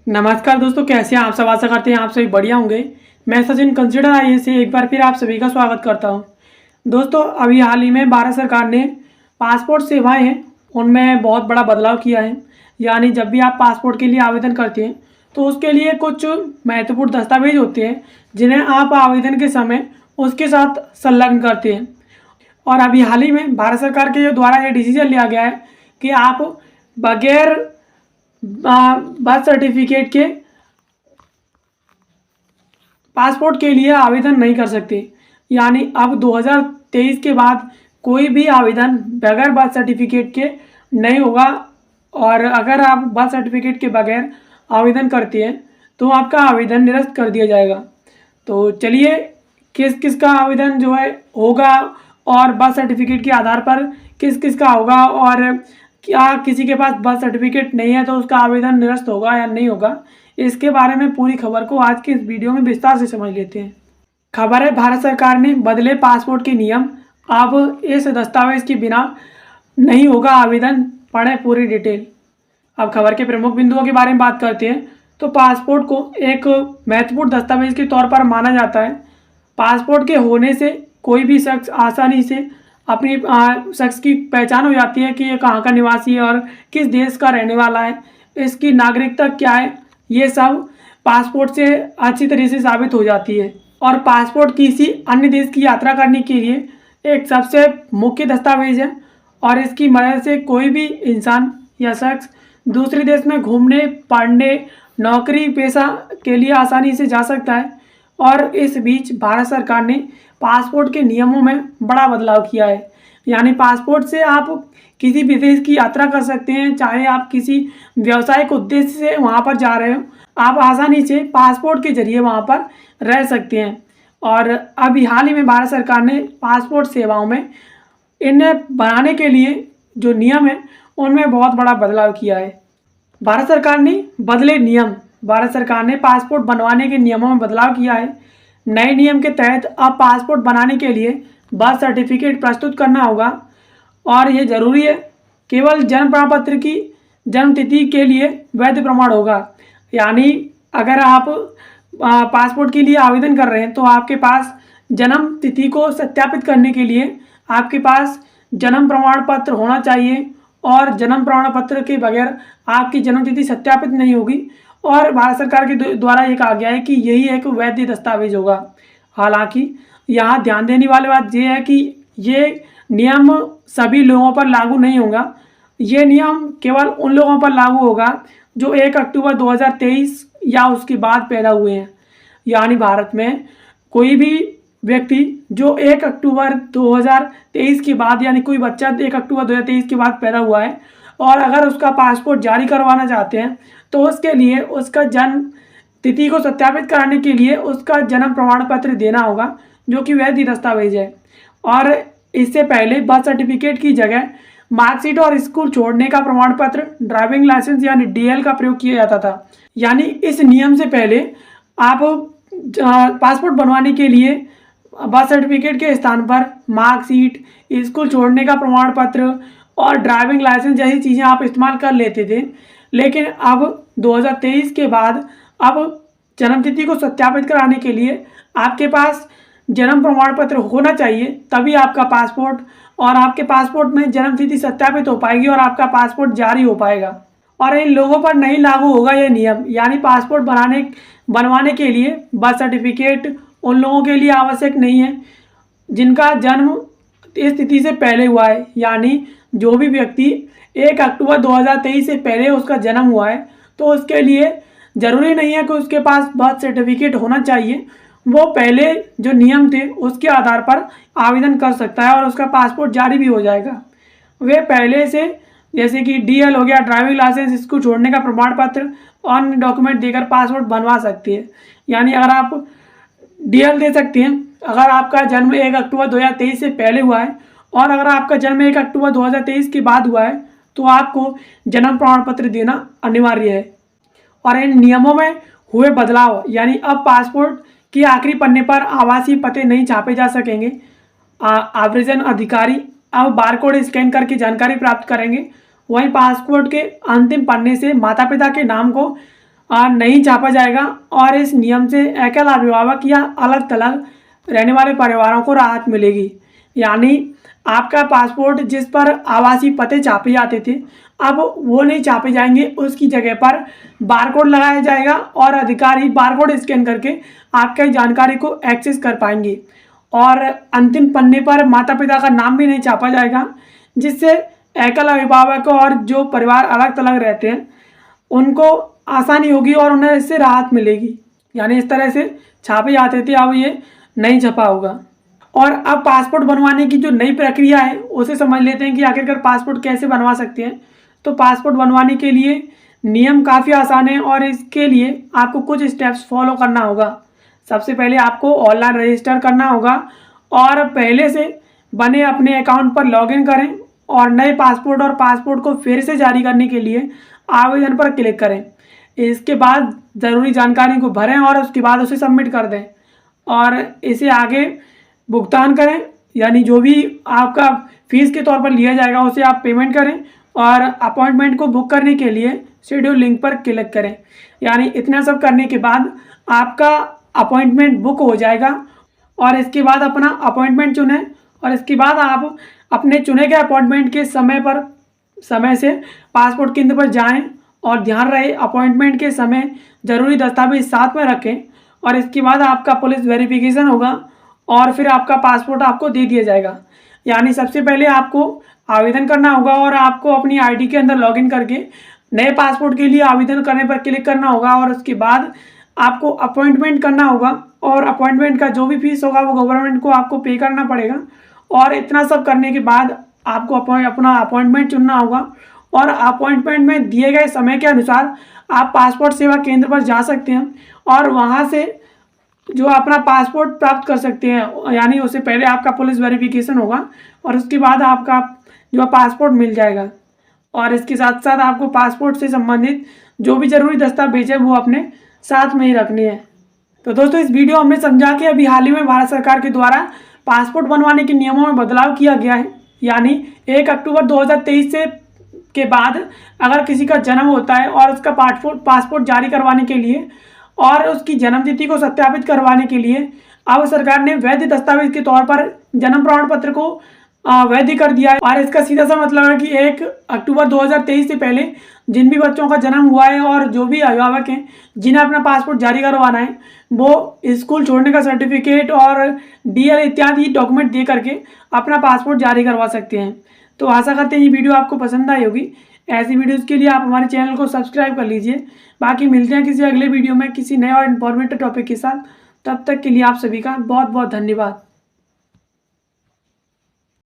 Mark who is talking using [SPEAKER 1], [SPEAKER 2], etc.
[SPEAKER 1] नमस्कार दोस्तों, कैसे हैं आप सब। आशा करते हैं आप सभी बढ़िया होंगे। मैं सचिन कंसिडर आईए से एक बार फिर आप सभी का स्वागत करता हूं। दोस्तों, अभी हाल ही में भारत सरकार ने पासपोर्ट सेवाएं हैं उनमें बहुत बड़ा बदलाव किया है। यानी जब भी आप पासपोर्ट के लिए आवेदन करते हैं तो उसके लिए कुछ महत्वपूर्ण दस्तावेज होते हैं जिन्हें आप आवेदन के समय उसके साथ संलग्न करते हैं। और अभी हाल ही में भारत सरकार के द्वारा ये डिसीजन लिया गया है कि आप बगैर बर्थ सर्टिफिकेट के पासपोर्ट के लिए आवेदन नहीं कर सकते। यानी अब 2023 के बाद कोई भी आवेदन बगैर बर्थ सर्टिफिकेट के नहीं होगा। और अगर आप बर्थ सर्टिफिकेट के बगैर आवेदन करते हैं तो आपका आवेदन निरस्त कर दिया जाएगा। तो चलिए, किस किस का आवेदन जो है होगा और बर्थ सर्टिफिकेट के आधार पर किस किस का होगा, और क्या किसी के पास बर्थ सर्टिफिकेट नहीं है तो उसका आवेदन निरस्त होगा या नहीं होगा, इसके बारे में पूरी खबर को आज के इस वीडियो में विस्तार से समझ लेते हैं। खबर है, भारत सरकार ने बदले पासपोर्ट के नियम। अब इस दस्तावेज के बिना नहीं होगा आवेदन। पढ़ें पूरी डिटेल। अब खबर के प्रमुख बिंदुओं के बारे में बात करते हैं तो पासपोर्ट को एक महत्वपूर्ण दस्तावेज के तौर पर माना जाता है। पासपोर्ट के होने से कोई भी शख्स आसानी से अपनी शख्स की पहचान हो जाती है कि ये कहाँ का निवासी है और किस देश का रहने वाला है, इसकी नागरिकता क्या है, ये सब पासपोर्ट से अच्छी तरह से साबित हो जाती है। और पासपोर्ट किसी अन्य देश की यात्रा करने के लिए एक सबसे मुख्य दस्तावेज है और इसकी मदद से कोई भी इंसान या शख्स दूसरे देश में घूमने, पढ़ने, नौकरी पेशा के लिए आसानी से जा सकता है। और इस बीच भारत सरकार ने पासपोर्ट के नियमों में बड़ा बदलाव किया है। यानी पासपोर्ट से आप किसी भी देश की यात्रा कर सकते हैं, चाहे आप किसी व्यावसायिक उद्देश्य से वहाँ पर जा रहे हो, आप आसानी से पासपोर्ट के जरिए वहाँ पर रह सकते हैं। और अभी हाल ही में भारत सरकार ने पासपोर्ट सेवाओं में इन्हें बनाने के लिए जो नियम है उनमें बहुत बड़ा बदलाव किया है। भारत सरकार ने बदले नियम। भारत सरकार ने पासपोर्ट बनवाने के नियमों में बदलाव किया है। नए नियम के तहत अब पासपोर्ट बनाने के लिए बर्थ सर्टिफिकेट प्रस्तुत करना होगा और ये जरूरी है। केवल जन्म प्रमाण पत्र की जन्म तिथि के लिए वैध प्रमाण होगा। यानी अगर आप पासपोर्ट के लिए आवेदन कर रहे हैं तो आपके पास जन्म तिथि को सत्यापित करने के लिए आपके पास जन्म प्रमाण पत्र होना चाहिए और जन्म प्रमाण पत्र के बगैर आपकी जन्म तिथि सत्यापित नहीं होगी। और भारत सरकार के द्वारा ये कहा गया है कि यही एक वैध दस्तावेज होगा। हालांकि यहाँ ध्यान देने वाली बात यह है कि ये नियम सभी लोगों पर लागू नहीं होगा। ये नियम केवल उन लोगों पर लागू होगा जो 1 अक्टूबर 2023 या उसके बाद पैदा हुए हैं। यानी भारत में कोई भी व्यक्ति जो 1 अक्टूबर 2023 के बाद, यानी कोई बच्चा 1 अक्टूबर 2023 के बाद पैदा हुआ है और अगर उसका पासपोर्ट जारी करवाना चाहते हैं तो उसके लिए उसका जन्म तिथि को सत्यापित कराने के लिए उसका जन्म प्रमाण पत्र देना होगा, जो कि वैध दस्तावेज है। और इससे पहले बर्थ सर्टिफिकेट की जगह मार्कशीट और स्कूल छोड़ने का प्रमाण पत्र, ड्राइविंग लाइसेंस यानी डीएल का प्रयोग किया जाता था। यानी इस नियम से पहले आप पासपोर्ट बनवाने के लिए बर्थ सर्टिफिकेट के स्थान पर मार्कशीट, स्कूल छोड़ने का प्रमाण पत्र और ड्राइविंग लाइसेंस जैसी चीज़ें आप इस्तेमाल कर लेते थे। लेकिन अब 2023 के बाद अब जन्म तिथि को सत्यापित कराने के लिए आपके पास जन्म प्रमाण पत्र होना चाहिए, तभी आपका पासपोर्ट और आपके पासपोर्ट में जन्म तिथि सत्यापित हो पाएगी और आपका पासपोर्ट जारी हो पाएगा। और इन लोगों पर नहीं लागू होगा ये नियम। यानी पासपोर्ट बनवाने के लिए बर्थ सर्टिफिकेट उन लोगों के लिए आवश्यक नहीं है जिनका जन्म इस तिथि से पहले हुआ है। यानी जो भी व्यक्ति 1 अक्टूबर 2023 से पहले उसका जन्म हुआ है तो उसके लिए ज़रूरी नहीं है कि उसके पास बर्थ सर्टिफिकेट होना चाहिए। वो पहले जो नियम थे उसके आधार पर आवेदन कर सकता है और उसका पासपोर्ट जारी भी हो जाएगा। वे पहले से जैसे कि डीएल हो गया, ड्राइविंग लाइसेंस, इसको छोड़ने का प्रमाण पत्र, अन्य डॉक्यूमेंट देकर पासपोर्ट बनवा सकती है। यानी अगर आप डीएल दे सकते हैं अगर आपका जन्म 1 अक्टूबर 2023 से पहले हुआ है, और अगर आपका जन्म 1 अक्टूबर 2023 के बाद हुआ है तो आपको जन्म प्रमाण पत्र देना अनिवार्य है। और इन नियमों में हुए बदलाव, यानी अब पासपोर्ट के आखिरी पन्ने पर आवासीय पते नहीं छापे जा सकेंगे। आवेदन अधिकारी अब बारकोड स्कैन करके जानकारी प्राप्त करेंगे। वहीं पासपोर्ट के अंतिम पन्ने से माता पिता के नाम को नहीं छापा जाएगा और इस नियम से एकल अभिभावक या अलग थलग रहने वाले परिवारों को राहत मिलेगी। यानी आपका पासपोर्ट जिस पर आवासीय पते छापे जाते थे, अब वो नहीं छापे जाएंगे, उसकी जगह पर बारकोड लगाया जाएगा और अधिकारी बारकोड स्कैन करके आपकी जानकारी को एक्सेस कर पाएंगे। और अंतिम पन्ने पर माता पिता का नाम भी नहीं छापा जाएगा, जिससे एकल अभिभावक और जो परिवार अलग थलग रहते हैं उनको आसानी होगी और उन्हें इससे राहत मिलेगी। यानी इस तरह से छापे जाते थे, अब ये नहीं छपा होगा। और अब पासपोर्ट बनवाने की जो नई प्रक्रिया है उसे समझ लेते हैं कि आखिरकार पासपोर्ट कैसे बनवा सकते हैं। तो पासपोर्ट बनवाने के लिए नियम काफ़ी आसान है और इसके लिए आपको कुछ स्टेप्स फॉलो करना होगा। सबसे पहले आपको ऑनलाइन रजिस्टर करना होगा और पहले से बने अपने अकाउंट पर लॉगिन करें और नए पासपोर्ट और पासपोर्ट को फिर से जारी करने के लिए आवेदन पर क्लिक करें। इसके बाद ज़रूरी जानकारी को भरें और उसके बाद उसे सबमिट कर दें और इसे आगे भुगतान करें। यानी जो भी आपका फ़ीस के तौर पर लिया जाएगा उसे आप पेमेंट करें और अपॉइंटमेंट को बुक करने के लिए शेड्यूल लिंक पर क्लिक करें। यानी इतना सब करने के बाद आपका अपॉइंटमेंट बुक हो जाएगा और इसके बाद अपना अपॉइंटमेंट चुनें और इसके बाद आप अपने चुने गए अपॉइंटमेंट के समय से पासपोर्ट केंद्र पर जाएं और ध्यान रहे अपॉइंटमेंट के समय ज़रूरी दस्तावेज साथ में रखें और इसके बाद आपका पुलिस वेरिफिकेशन होगा और फिर आपका पासपोर्ट आपको दे दिया जाएगा। यानी सबसे पहले आपको आवेदन करना होगा और आपको अपनी आईडी के अंदर लॉगिन करके नए पासपोर्ट के लिए आवेदन करने पर क्लिक करना होगा और उसके बाद आपको अपॉइंटमेंट करना होगा और अपॉइंटमेंट का जो भी फीस होगा वो गवर्नमेंट को आपको पे करना पड़ेगा। और इतना सब करने के बाद आपको अपना अपॉइंटमेंट चुनना होगा और अपॉइंटमेंट में दिए गए समय के अनुसार आप पासपोर्ट सेवा केंद्र पर जा सकते हैं और वहाँ से जो अपना पासपोर्ट प्राप्त कर सकते हैं। यानी उससे पहले आपका पुलिस वेरिफिकेशन होगा और उसके बाद आपका जो पासपोर्ट मिल जाएगा। और इसके साथ साथ आपको पासपोर्ट से संबंधित जो भी ज़रूरी दस्तावेज है वो अपने साथ में ही रखने हैं। तो दोस्तों इस वीडियो हमने समझा कि अभी हाल ही में भारत सरकार के द्वारा पासपोर्ट बनवाने के नियमों में बदलाव किया गया है। यानी 1 अक्टूबर 2023 से के बाद अगर किसी का जन्म होता है और उसका पासपोर्ट जारी करवाने के लिए और उसकी जन्मतिथि को सत्यापित करवाने के लिए अब सरकार ने वैध दस्तावेज के तौर पर जन्म प्रमाण पत्र को वैध कर दिया है। और इसका सीधा सा मतलब है कि 1 अक्टूबर 2023 से पहले जिन भी बच्चों का जन्म हुआ है और जो भी अभिभावक हैं जिन्हें अपना पासपोर्ट जारी करवाना है वो स्कूल छोड़ने का सर्टिफिकेट और डीएल इत्यादि डॉक्यूमेंट दे करके अपना पासपोर्ट जारी करवा सकते हैं। तो आशा करते हैं ये वीडियो आपको पसंद आई होगी। ऐसी वीडियोज़ के लिए आप हमारे चैनल को सब्सक्राइब कर लीजिए। बाकी मिलते हैं किसी अगले वीडियो में किसी नए और इन्फॉर्मेटिव टॉपिक के साथ। तब तक के लिए आप सभी का बहुत बहुत धन्यवाद।